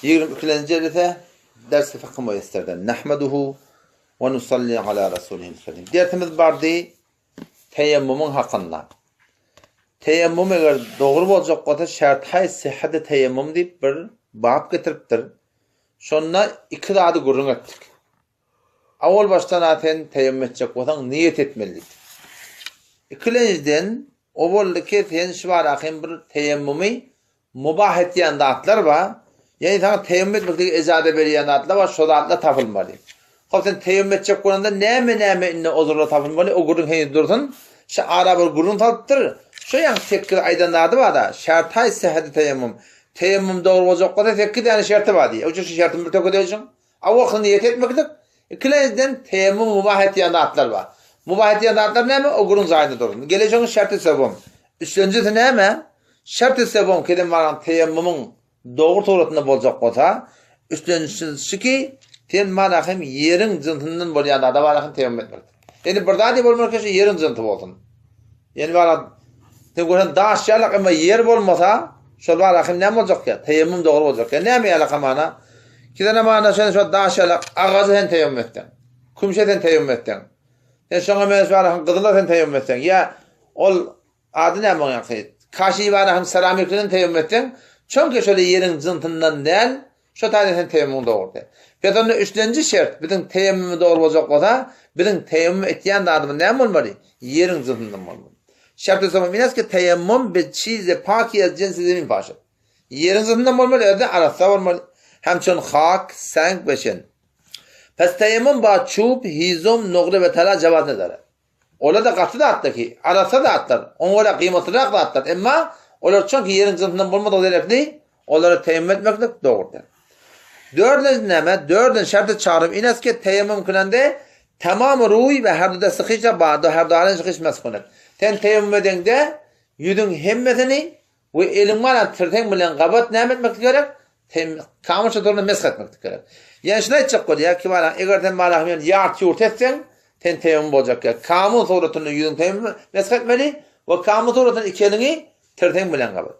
22. celde ders-i fıkh müesserden nahmeduhu ve nusalli ala rasulihil kerim. Dersimiz bardı teyemmumun hakkında. Teyemmum eğer doğru bolacak bolsa şart-i sihhati teyemmum deyip bir bab getiripdir. Şonna iki adı gurrun ettik. Awal baştan aten teyemmüm edecek bolsaň niyet etmelidir. İkinciden o boldy ki sen şu var akim bir teyemmumi mubah etýän zatlar var. Yani sana teyemmüm etmekdeki icade beriyen adla var, şoda adla tapılmalı. Hop sen teyemmüm edecek kuranda näme inne ozurla tapılmalı, o gurun heyi dursun, şu ara bir gurun tapıptır. Şu yan tekkir aydan adı var da, şartay sehhati teyemmüm. Teyemmüm doğru olacak kadar tekkir yani şartı var diye. O şu şartını bir tök edeceksin. Avvakı niyet etmekdik. İkinciden teyemmüm mubah etýän zatlar var. Mubah etýän zatlar näme? O gurun zayda dursun. Geleceğin şartı sebum. Üçüncüsü näme? Şartı sebum kedem varan teyemmümün doğru suratında bolacak bolsa, üçüncüsü ki ten manahim yerin zıntından bolýan da barahym teyemmüm etmek. Yani birda diýip bolmak için yerin zıntı bolsun. Yani bara ten gören daş ýalak ama yer bolmasa, şol barahym näme boljak ya? Teyemmüm doğru boljak. Yani näme ýalak mana? Kidene mana şol daş ýalak agazy hen teyemmüm etden. Kumşeten teyemmüm etden. Yani şoňa men barahym gyzyla hen teyemmüm etden. Ya ol ady näme ýa-da? Kaşy barahym seramikden teyemmüm etden. Çünkü şöyle yerin zıntından değil, şu tane teyemmüm doğru. Peygamber üçüncü şart, bizim teyemmüm doğru olacak olsa, bizim teyemmüm etýän adamın näme bolmaly? Yerin zıntından bolmaly. Şart zaman biraz ki teyemmüm bir çize pakiye cinsi zemin başlar. Yerin zıntından bolmaly, öde arasa bolmaly. Hemçin hak, sank beşen. Pes teyemmüm ba çup, hizum, nogre ve tala cevaz eder. Ola da katı da attı ki, arasa da atlar. Onlara kıymetli da atlar. Ama olar çünkü yerin zıntından bolmadığı sebepli, onlara teyemmüm etmeklik doğrudur. Dördüncü näme? Dördüncü şartı çağırıp ineske teyemmüm kılanda tamam ruy ve her duda sıkışla bağda her duda sıkışmaz kılar. Sen teyemmüm edende yüzün hemmetini ve elin var tırten bilen qabat näme etmek gerek? Kamışa doğru mesk etmek gerek. Yani şuna etcek kol ya ki bana eğer sen bana yart yurt etsen sen teyemmüm bolacak ya. Kamun suratını yüzün teyemmüm mesk etmeli ve kamun suratını iki elini tırten bilen qabat.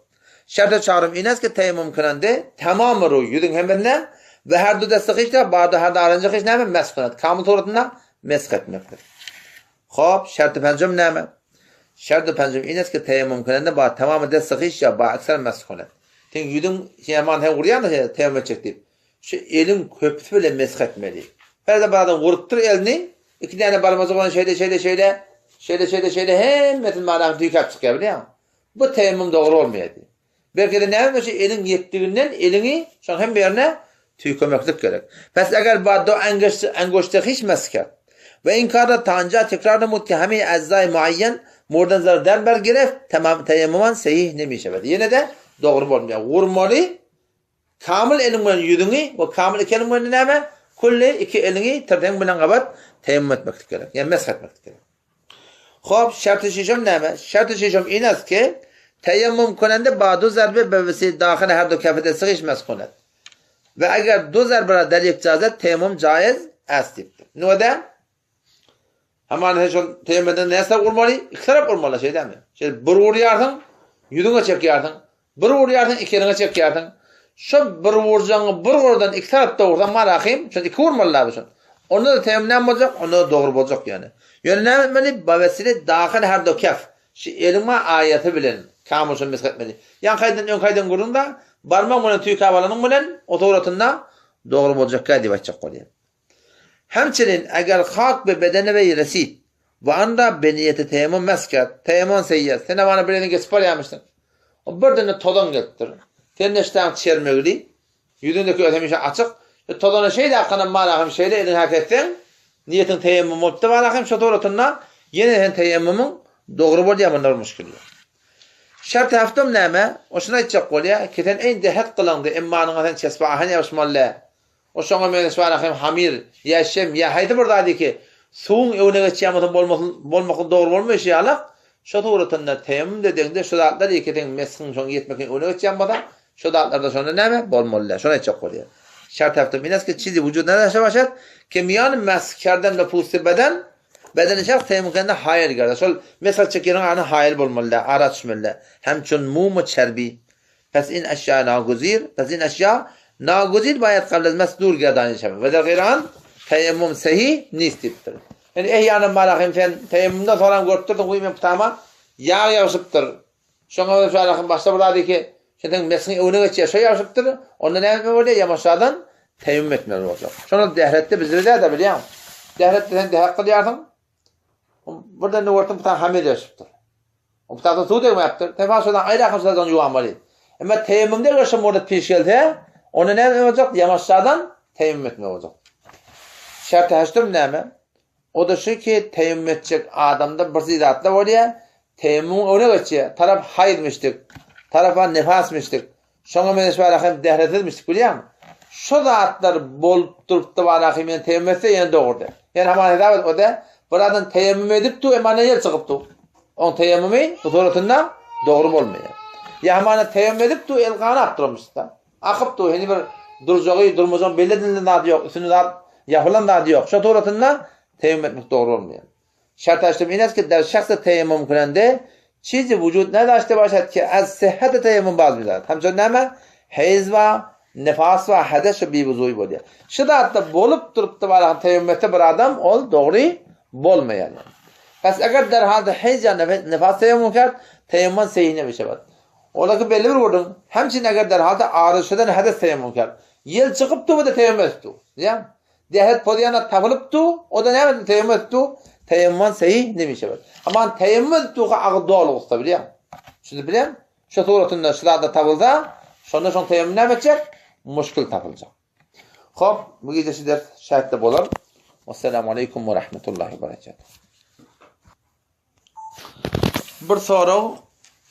Şartı çağırım ineske teyemmüm kılanda tamam ruy yüzün hemmetine ve her duda sıkışla bağda her duda sıkışla näme mesk kılat. Kamun suratına mesk etmektir. Hop şartı pencüm näme? Şartı pencüm ineske teyemmüm kılanda bağ tamamı da sıkışla bağ aksar mesk kılat. Sen yüzün hemen hem vuruyan da teyemmüm edecek deyip. Şu elin köpüsü bile mesk etmeli. Her de bağdan vuruttur elini. İki tane parmazı olan şeyde hem metin manahım tüykap çıkıyor biliyor musun? Bu teyemmüm doğru olmuyor diye. Belki de näme bolsa elin yetdiğinden elini şoň hem berine tüýkömeklik gerek. Pes eger bada angoşta hiç mesket ve inkarda tanja tekrarda muttehami azzay muayyen murdan zardan bergeref tamam teyemmüman sahih nemişevet. Yine de doğru bolmaýar. Vurmaly kamil elin bilen yüzüňi we kamil iki elin bilen näme? Kulli iki elini terden bilen gabat teyemmüm etmeklik gerek. Yani mesket etmeklik gerek. Hop şartı şişem näme? Şartı şişem inas ki teyemmüm konende ba'du zarbe bevesi dahil her do kafede sıkışmaz konet. Ve eğer du zarbara delik cazet teyemmüm caiz astiptir. Nuda? Hemen heşon teyemmümden neyse vurmalı? İki taraf vurmalı şey değil mi? Bir vuruyarsın, yüzüne çekiyarsın. Bir vuruyarsın, iki eline çekiyarsın. Şu bir vuracağını bir vurdan iki tarafta vursan malakayım. Şu iki vurmalılar bir. Onda da teyemmümden olacak, onda da doğru olacak yani. Yani ne etmeli? Bevesini dahil her do kaf. Şu elime ayeti bilen. Kamusun meshetmeli. Yan kaydan ön kaydan gurunda barmak bilen tüy kavalanın bilen otoratında doğru bolacak diye başlayacak bolýar. Hemçinin eğer hak ve bedene ve resit ve anda beniyeti teyemmüm mesket, teyemmüm seyyet. Sen bana birini geçip ýamışsın. O birdine todan gettir. Sen neşten çermegli. Yüzündeki ötemişe açık. Todana şeyle akana malahım şeyle elin hak etsen niyetin teyemmüm oldu malahım şu otoratında yeniden teyemmümün doğru bolýar bunlar müşkil. Şart haftam näme? Oşuna etjek bolýar. Keten endi hak kılandy immanyň sen çesbahan ýaşmalla. O şoňa men şoňa hamir ýaşem ýa haýdy burda ki suwun öwne geçýärmeden bolmak doğru bolmaýar ýalak. Şo toratynda teyemmüm dedende şu zatlar ikiden meskin şoň ýetmekden öwne geçýärmeden şu zatlarda şonda näme bolmaly. Şonu etjek bolýar. Şart haftam inaski çizi vücuduna yaşaşat kemiyan meskerden ve pusti bedeni şart teyemmümde hayır garda. Şol mesal çekiren ana hayır bolmaly, araçmaly. Hemçün mumu çerbi. Pes in eşya naguzir, pes in eşya naguzil bayat qabla masdur gadan şem. Ve de gayran teyemmüm sahih nistiptir. Yani ehyanın barakim fen teyemmümde soran görtürdüm uyum tamam. Yağ yağışıptır. Şoňa da şalakyň başda burada ki şeň mesini öňe geçýär, şo ýaşypdyr. Onda näme boldy? Ýamaşadan teyemmüm etmeli boljak. Şonu dehretde bizde de bilýär. Dehretde sen dehret kılýarsyň. Burada ne ortam tutan hamid ýaşypdyr. O tutan su degmäpdir. Tefaşydan aýra haşadan ýuwamaly. Emma teyemmümde görşem orada peş gelse, onu näme boljak? Ýamaşadan teyemmüm etmeli boljak. Şert haşdym näme? O da şu ki teyemmüm etjek adamda bir zidatla bolýar. Teyemmüm öňe geçýär. Tarap haýdmyşdyk. Tarafa nefasmıştık. Şoňa men şeýle dehret etmişdik bilýärmi? Şo zatlar bolup durupdy baraky men teyemmüm etse ýene dogurdy. Yani hamany davet o da buradan teyemmüm edipdi, emana ýer çykypdy. On teyemmümi bu soratyndan dogry bolmaýar. Ya hamany teyemmüm edipdi, elgany apdyrmyşdy. Akypdy, heni bir durjagy durmazan belli dilinde zat ýok, üstüne zat ýahylan zat ýok. Şo soratyndan teyemmüm etmek dogry bolmaýar. Şert açtım ines ki der şahsa teyemmüm kılende çizi vücut ne daşte başat ki az sıhhate teyemmüm baz bidat. Hamçon näme? Heyz va nefas va hades bir wuzuy bolýar. Şu zatda bolup durupdy baraky teyemmümde bir adam ol dogry bolmaýar. Bas eger derhalde heyz ya nefas teyemmüm kert teyemmüm seyine beşebat. Olaky belli bir wurdun. Hemçin eger derhalde arşydan hades teyemmüm kert. Yel çykypdy bu da teyemmüm etdi. Ya dehet podiyana tapylypdy, o da näme teyemmüm etdi? Teyemmüm sahih demişler. Ama teyemmüm tuğa agdol olsa bilýär. Şunu bilýär. Şu suratynda şurada tapylsa, şonda şon teyemmüm näme etjek? Muşkul tapyljak. Hop, bu gece ders şahitde bolar. Assalamu alaykum we rahmetullahi we berekatuh. Bir soru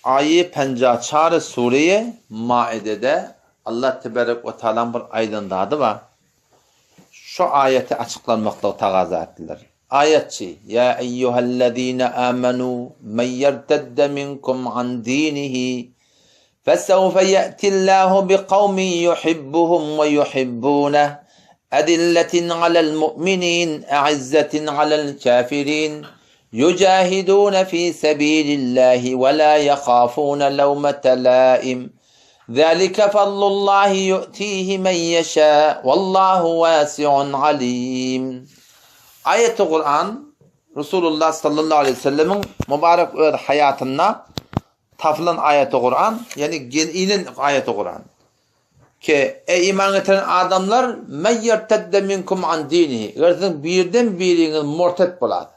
ayı 54 sureye Maide'de Allah tebarek ve taala bir aydındadı var. Şu ayeti açıklanmakta taqaza ettiler. Ayetçi ya eyyuhellezine amenu men yertedde minkum an dinihi fesevfe ye'tillahu biqavmin yuhibbuhum ve yuhibbuneh adilletin alel mu'minin a'izzetin alel kafirin yucahidun fi sabilillahi ve la yakhafun lawmata laim zalika fadlullahi yu'tihi men yasha vallahu wasi'un alim. Ayet-i Kur'an Resulullah sallallahu aleyhi ve sellemin mübarek hayatına tafılan ayet-i Kur'an, yani geninin ayet-i Kur'an. Ki iman eden adamlar men yertedde minkum an dinihi. Gerçekten birden biriniz murtet boladı.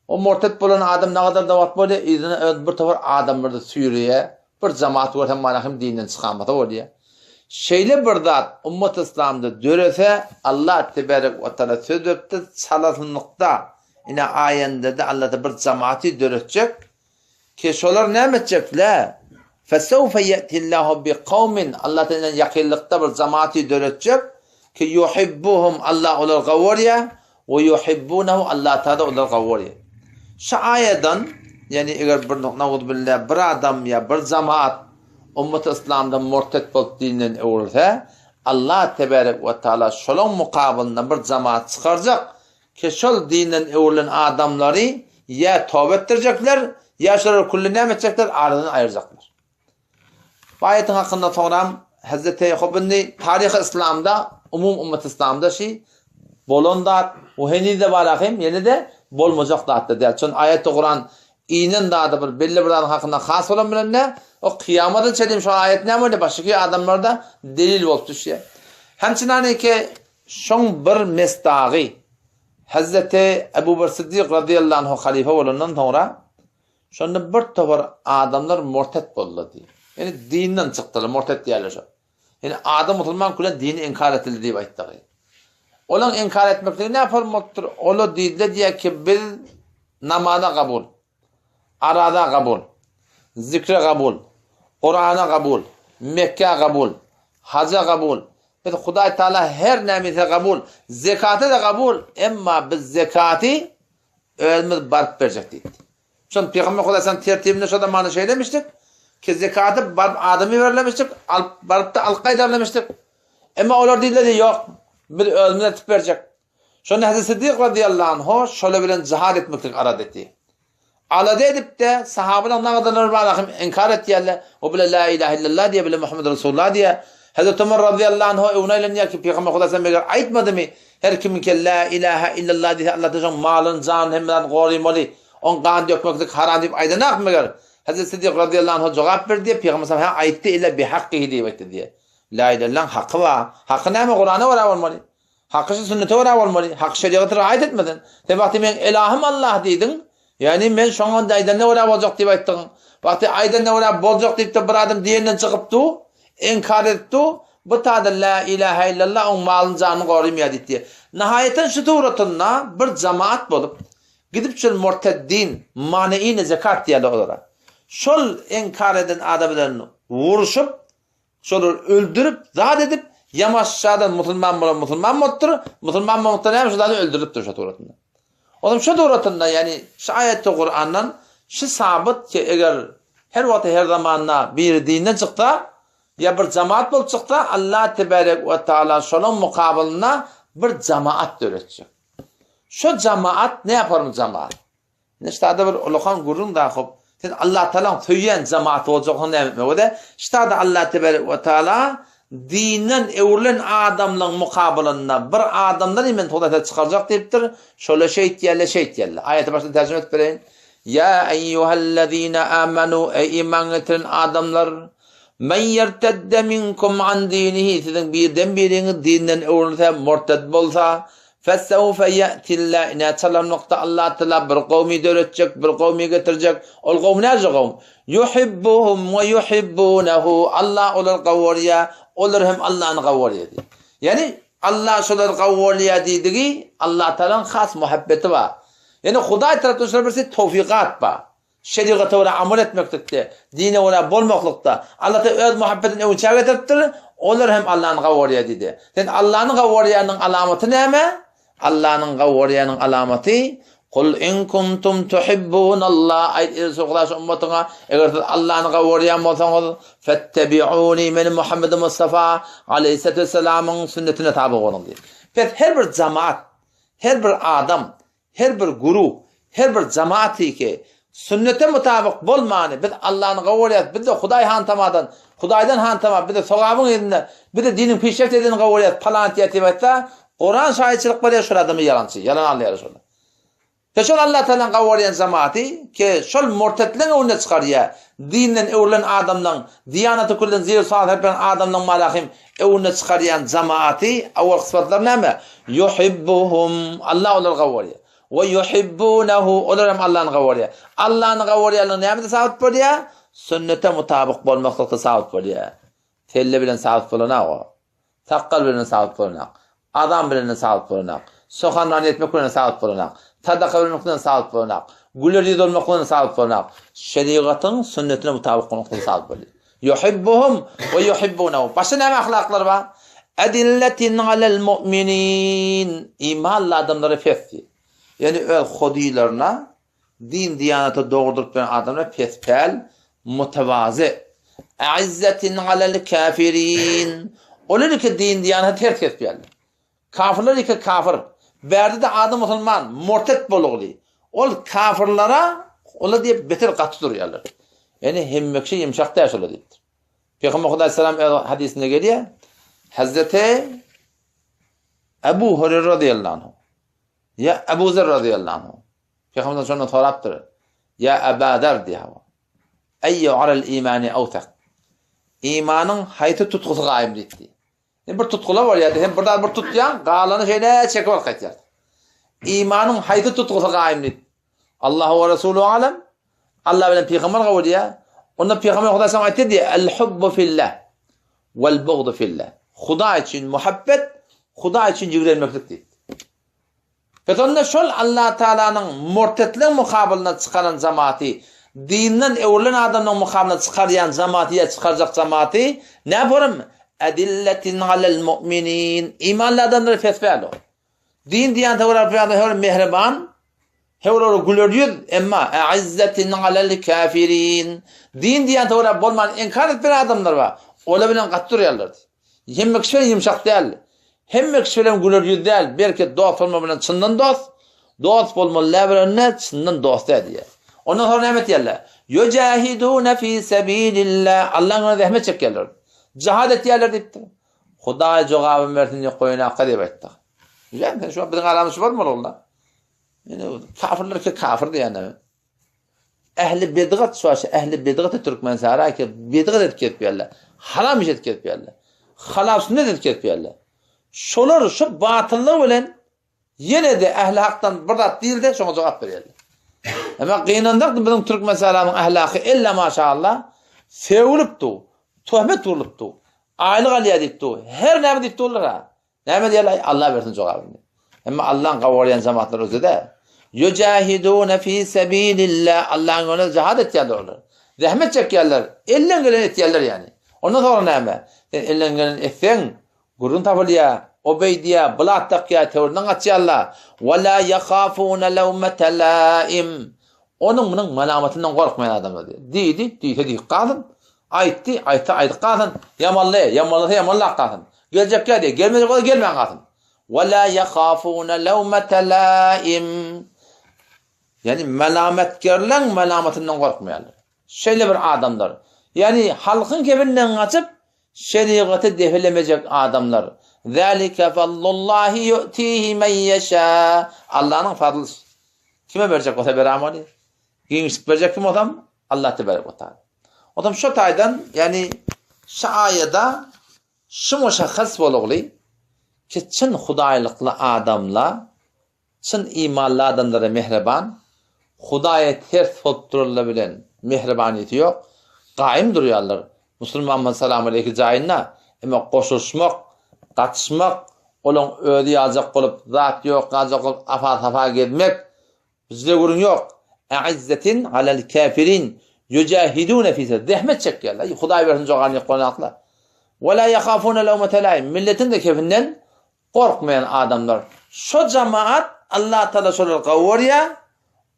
O murtet bolan adam ne kadar davat bolýar? İzine bir tawar adamları Suriye, bir cemaat görsen malahim dininden çıkamata bolýar. Şeýle bir zat ummat İslam'da dörese Allah tebarek ve taala sözüpdi salasınlıkta ine ayende de Allah da bir cemaati döretjek ki şolar näme etjekler? Fesawfa ye'tillahu biqaumin Allah taala yakınlıkta bir cemaati döretjek ki yuhibbuhum Allah olar gawariya ve yuhibbunahu Allah taala olar gawariya. Şu ayetten yani eğer bir naqud billah bir adam ya bir cemaat ummat-ı İslam'da murtet bolup dininden öwürse Allah tebarek ve taala şolun mukabilinde bir cemaat çıkaracak ki şol dininden öwürlen adamları ya tövbe ettirecekler ya şolar kullu näme etjekler aradan ayıracaklar. Bu ayetin hakkında soram Hazreti Hubni tarih İslam'da umum İslam'da bolonda o heni de barahim yeni de bolmajak da der. Çün ayet-i Kur'an inen da bir belli bir adam hakkında has olan bilen ne? O kıyamada çedim şu ayet ne böyle başka adamlarda delil bolup düşýär. Hemçinin ki şoň bir mestağı Hazreti Ebu Bekir Siddiq radıyallahu anhu halife bolandan sonra şonda bir tawar adamlar murtet boldy. Yani dinden çıktılar, murtet diýerler. Yani adam musulman kulen dini inkar etildi diýip aýtdy. Olan inkar etmekle ne yapılmaktır? Ola diýdiler diýär ki biz namaza kabul, arada kabul, zikre kabul, Kur'an'a kabul, Mekke kabul, Hac'a kabul. Biz Hudaý Taala her nämese kabul, zekatı da kabul. Emma biz zekatı özümüz barıp berjek diýdi. Şon Peygamber Hudaýyň tertibinde şoda many şey demişdik ki zekatı barıp adamy berlemişdik, barıp da alqaýda berlemişdik. Emma olar diýdiler ýok, biz özümüz tip berjek. Şonu Hazreti Siddiq radıyallahu anhu şöyle bilen cihad etmeklik arad etti. Alade edip de sahabeler ne kadarlar var inkar ettiler. O bile la ilahe illallah diye bile Muhammed Resulullah diye Hazreti Ömer radıyallahu anh onaylan ya ki Peygamber Huda sen meğer aytmadı mı? Her kimin ki la ilahe illallah diye Allah diyecek malın canın hemden gorimoli on kan dökmeklik haram deyip aydanak meğer. Hazreti Siddiq radıyallahu anh cevap verdi. Peygamber sen aytti illa bi hakkihi diyecekti diye. La ilahe illallah hakkı var. Hakkı ne mi Kur'an'a var olmalı? Hakkı sünnete var olmalı. Hakkı şeriatı riayet etmedin. Sen vakti men ilahım Allah dedin. Yani men şu anda aydan ne var olacak diye ayttın. Vakti aydan ne var olacak deyip de bir adam diyenden çıkıptı. İnkar etti. Bu tadı la ilahe illallah on malın canını koruymuyor diye. Nihayeten şu tuğratına bir cemaat bulup gidip şol murteddin maneine zekat diye olarak. Şol inkar eden adamlarını vuruşup şol öldürüp zat edip yamaşşadan Müslüman muttur. Müslüman muhterem şuları öldürüptür şu tuğratında. Oğlum şu tuğratında yani şu ayet-i Kur'an'dan şu sabit ki eğer her vakit her zamanla bir dinden çıktı ya bir cemaat bulup çıktı Allah tebarek ve teala şunun mukabilına bir cemaat öğretecek. Şu cemaat ne yapar mı cemaat? İşte adı bir ulukan gurun da sen Allah Teala söyleyen cemaat olacak onu demek o da işte adı Allah tebarek ve teala dinen evlen adamların mukabilına bir adamdan imen to'da çıkaracak deyiptir. Şöyle şey diyelle. Ayeti başta tercüme et vereyim. Ya eyyuhellezine amenu ey iman getiren adamlar men yertedde minkum an dinihi sizin birden biriniz dinden evlense murted bolsa fesevfe ye'tillah ina çalan nokta Allah Teala bir kavmi döretecek, bir kavmi getirecek. Ol kavmi ne kavm? Yuhibbuhum ve yuhibbunehu. Allah olur kavvariya, olur hem Allah'ın kavvariya. Yani Allah şolar kavvariya dediği Allah Teala'nın has muhabbeti var. Yani Huday tarafından birisi tevfikat var. Şeriatı ona amel etmekte, dine ona bolmaklıkta. Allah Teala öz muhabbetini ölçüye getirtir. Olur hem Allah'ın kavvariya dedi. Sen Allah'ın kavvariyanın alameti ne mi? Allah'ın kavvariyanın alameti kul in kuntum tuhibbunallah ayet soklaş ummatına eğer Allah'ın kavvariyan olsanız fettebi'uni men Muhammed Mustafa aleyhisselam'ın sünnetine tabi olun diye. Peki her bir cemaat, her bir adam, her bir guru, her bir cemaati ki sünnete mutabık bolmany biz Allah'ın kavvaliyat biz de Huday hantamadan Hudaydan hantama bir de sogabın yerinde bir de dinin peşreft eden kavvaliyat palantiyeti vetta Kur'an şahitçilik var ya şu adamı yalancı yalan anlayar şunu. Şol Allah Teala'nın kavvaliyan cemaati ki şol murtetlen önüne çıkarıya dinden evlen adamdan diyanatı kullan zir saat hep adamdan malahim önüne çıkarıyan cemaati avval sıfatlar ne mi? Yuhibbuhum Allah olur kavvaliya. Ve yuhibbunehu olurum Allah'ın kavvaliya. Allah'ın kavvaliyalığını neyemde sabit buluyor? Sünnete mutabık bolmaklıkta sabit buluyor. Telle bilen sabit bulunak. Takkal bilen sabit bulunak. Adam bilen sabit bulunak. Sokanlarını etmek bilen sabit bulunak. Tadaka bilen sabit bulunak. Gülerci olmak bilen sabit bulunak. Şeriatın sünnetine mutabık olmakta sabit buluyor. Yuhibbuhum ve yuhibbunehu. Başka ne ahlaklar var? Edilletin alel mu'minin. İmanlı adamları fethi. Yani öyle hudilerine din diyanete doğrudurup ben adamlar pespel mütevazi izzetin alel kafirin olur ki din diyanete ters pespel kafirler ki kafir verdi de adam Müslüman murtet boluğlu ol kafirlara ola diye beter katı duruyorlar yani hemmekşi yumuşakta yaşalı deyiptir Peygamber Aleyhisselam hadisinde geliyor Hazreti Ebu Hureyre radıyallahu anh ya Ebu Zer radıyallahu anh. Peygamber'den sonra soraptır. Ya Ebu Zer diye. Eyyu alel imani avtak. İmanın haytı tutkusu gaim dedi. Bir tutkula var ya. Hem burada bir tutyan. Qalanı şeyle çekip al kaçar. İmanın haytı tutkusu gaim dedi. Allahu ve Resulü alem. Allah bilen Peygamber kavul ya. Onda Peygamber Huda sana ayette diye. El hubbu fillah. Vel buğdu fillah. Huda için muhabbet. Huda için cigrelenmeklik değil. Fetonda şol Allah Teala'nın murtetlen mukabiline çıkaran cemaati, dinden evlen adamın mukabiline çıkarayan cemaatiye çıkaracak cemaati ne yaparım? Edilletin alel mu'minin. İmanlı adamları fesbel o. Din diyen tevrar mehriban, hevrar gülürüyor emma izzetin alel kafirin. Din diyen tevrar bolman inkar etmeyen adamlar var. Ola bilen katturuyarlar. Yemmek şöyle yumuşak değil. Hemmek söylem gülür yüzdel, belki dost olmadan çından dost olmalı ne çından dost diye. Ondan sonra ne diyorlar? Yücahidune fi sebilillah. Allah'ın rahmet çekerler. Cihad et yerler deyipti. Hudaý jogabyn bersin ýok goýunakka diýip aýtdy. Ýa-ni şu biziň aramyz bar mı olar? Yani kafirler ki kafir yani. Ehli bidgat şuaşı, ehli bidgat Türkmen sara ki bidgat etketýärler. Haram iş etketýärler. Halal sünnet etketýärler. Şolar şu batyllyk bilen yine de ehli hakdan birdat değil de şoňa jogap berýärler. Ama gynandak biziň Türkmen saramyň ahlaky illa maşallah fewlipdi, töhmet urulupdy. Aylyk alýadipdi. Her näme diýipdi olar. Näme diýerler? Allah bersin jogabyny. Ama Allah'ın gawaryan zamatlar özüde. Yücahidûne fî sebîlillah. Allah'ın yolunda cihad etýärler. Zahmet çekýärler. Ellen gelen etýärler yani. Ondan sonra näme? Ellen gelen etsen, gurun tapylýa, obeydiýa, bulat takýa, töwründen gaçýarlar. Ve la yakhafûne lawmata lâim. Onun bunun malamatından korkmayan adamlar diyor. Diýdi kadın. Aytdy kadın. Yamanla kadın. Gelecek diye, gelmeyecek o gelmeyen kadın. وَلَا يَخَافُونَ لَوْمَةَ لَائِمٍ. Yani melametkarlar melamatından korkmayanlar. Şöyle bir adamlar. Yani halkın kefinden kaçıp şeriatı defilemeyecek adamlar. ذَٰلِكَ فَضْلُ اللّٰهِ يُؤْتِيهِ مَنْ يَشَاءُ. Allah'ın fadlı. Kime verecek o tabi amali? Gençlik verecek kim adam? Allah tebarek ve teala. Adam şu taydan yani şu ayada şu müşahhas bolugly ki çyn hudaýlykly adamla, çyn imanly adamlara mehriban, Hudaýa ters bolup dururlar bilen mehribaniyeti ýok, gaýym durýarlar. Musulman salam aleyki jaýyna, emma goşuşmak, gatışmak, olaň özi ýazak bolup, zat ýok, gazak bolup, afa gelmek bizde gurun ýok. A'izzetin alal kafirin yücahidûne fî sebîl. Zahmet çekýärler. Hudaý bersin jogany gonaklar. Ve la yakhafûne lawmata lâim. Milletin de kefinden korkmayan adamlar. Şu cemaat Allah Teala şolar gawarya,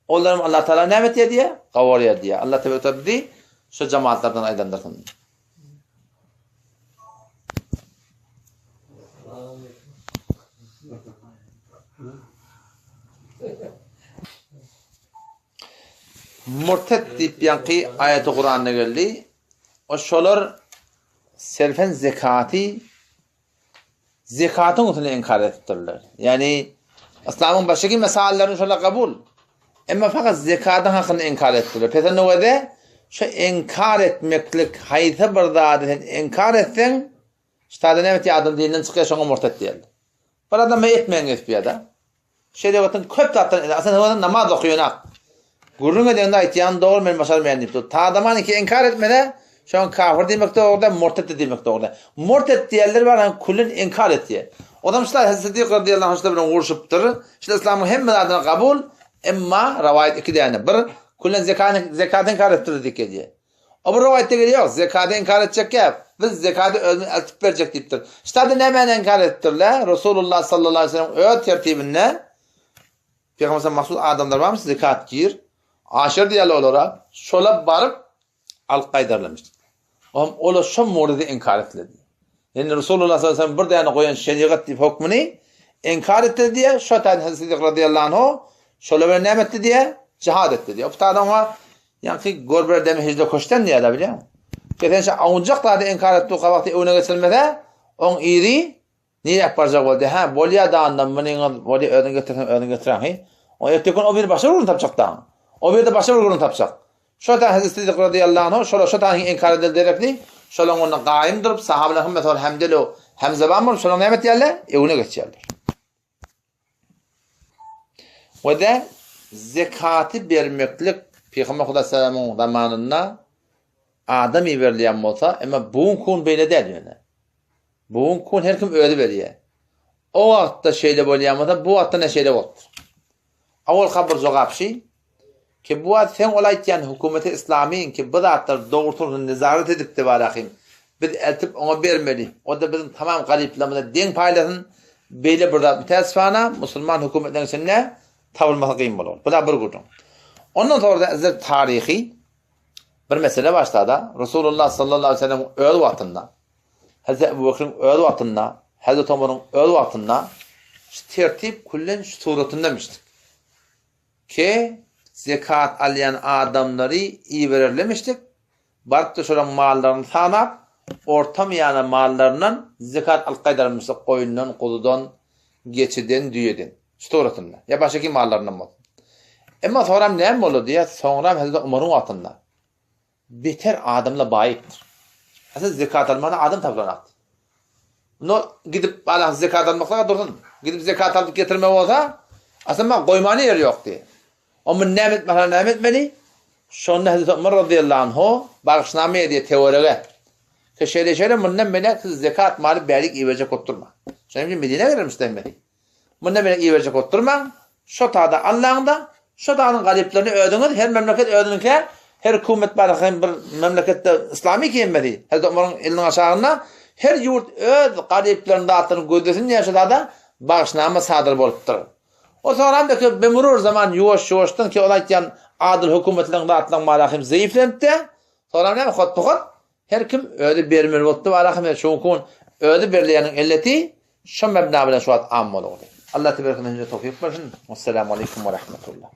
onlarym Allah Teala nämet diýär? Gawarya diýär. Allah Teala tabi şu cemaatlardan aýdandyrsın. Murted diýip ýanky aýaty Kur'an'a geldi. O şolar selfen zekatın utunu inkar ettirler. Yani İslam'ın başka meselelerini şöyle kabul. Ama fakat zekatın hakkını inkar ettirler. Peki ne oldu? Şu inkar etmeklik hayta bir dadetin inkar etsen işte ne meti adam dilinden çıkıyor şuna murted diyorlar. Bir adam etmeyen etmiyor da. Şeyde bakın köp tattan aslında namaz okuyorlar. Gurrun edende aytiyan doğru men başar mühendis. Ta adamın ki inkar etmede şu an kafir demekte orada, murted de demekte orada. Murted diyenler var hani kullun inkar ettiği. Adamlar Hazreti radıyallahu anh'la bilen uğraşıptır. İşte İslam'ın hem adına kabul, emma rivayet iki tane. Bir kullun zekatı inkar ettirdi diye. O bu rivayette geliyor. Zekatı inkar edecek ya. Biz zekatı eltip verecek deyiptir. İşte adı hemen inkar ettirler. Resulullah sallallahu aleyhi ve sellem öğüt tertibinde Peygamber'in mahsus adamlar var mı? Zekat gir. Aşır diyorlar olarak. Şola barıp al-Qaydarlamıştır. Ola şu muridi inkar etildi. Yani Resulullah sallallahu aleyhi ve sellem burada yani koyan şeriat deyip hukmunu inkar etti diye şu tane Hazreti radıyallahu anh şöyle bir nem etti diye cihad etti diye. Bu tane ama yani gorber demi hicde koştan diye de biliyor musun? Geçen şey avuncak da inkar etti o vakti evine geçilmede on iri niye yaparacak oldu? Ha bolya dağından bunu bolya ödün getiren o ettikon o bir başa vurun tapacaktan. O bir de başa vurun tapacak. Şu tane Hazreti radıyallahu anh şu tane inkar edilerek şolong onu gaýym durup sahabalar mesela Hamdelo Hamza bamur şolong nämet diýerler? Evine geçýärler. Ve de zekatı bermeklik Peygamber Huda sallamyň zamanynda adam iberleýän bolsa, ama bugun kun beýle däl ýöne. Bugun kun her kim öýde berýär. O wagtda şeýle bolýan bolsa, bu wagtda ne şeýle bolupdyr. Awal habar jogapşy ki bu ad sen olaytyan hükümeti İslamiyin ki bu zatlar doğrultusunu nezaret edip de var ahim. Biz eltip ona vermeli. O da bizim tamam galiplamada den paylasın beyle burada müteessifana Müslüman hükümetlerinin seninle tavırması kıyım olur. Bu da bir gurun. Ondan sonra da ezir tarihi bir mesele başladı. Resulullah sallallahu aleyhi ve sellem öl vaktında, Hazreti Ebu Bekir'in öl vaktında, Hazreti Ömer'in öl vaktında tertip kullen suretindeymiştik. Ki zekat alayan adamları iyi verirlemiştik. Barıp da şöyle mallarını tanap, ortamayan mallarından zekat alqaydarmısı koyundan, kuzudan, geçiden, düyeden. Storatında. Ya başka mallarından mı? Ama sonra ne oldu diye sonra Hazreti Ömer'in atında. Beter adamla bayıktır. Aslında zekat almadan adam tavlanaktır. No gidip Allah zekat almakla dursun. Gidip zekat alıp getirme olsa aslında koymanı yer yok diye. Ama nimet mesela nimet beni şonda Hazreti Ömer radıyallahu anhu bağışname diye teoriye. Keşere bundan beni zekat mali belik iyi verecek oturma. Şimdi Medine'ye gelmiş demedi. Bundan beni iyi verecek oturma. Şu tada Allah'ında şu dağın galiplerini ödünür. Her memleket ödünürken her hükümet barakın bir memlekette İslami kiyinmedi. Hazreti Ömer'in elinin aşağına her yurt öz galiplerini dağıttığını gördüğünün yaşadığı da bağışname sadır boluptur. O sonra da ki bemurur zaman yuvaş-yuvaştın ki olayken adil hükümetlerin dağıtılan malahim zayıflendi. Sonra ne hot her kim öyle bermir boluptu malahim şonkun öyle berleyenin illeti şu mebna bilen şu at am olur. Allah tebaraka ve teala tevfik versin. Vesselamu aleyküm ve rahmetullah.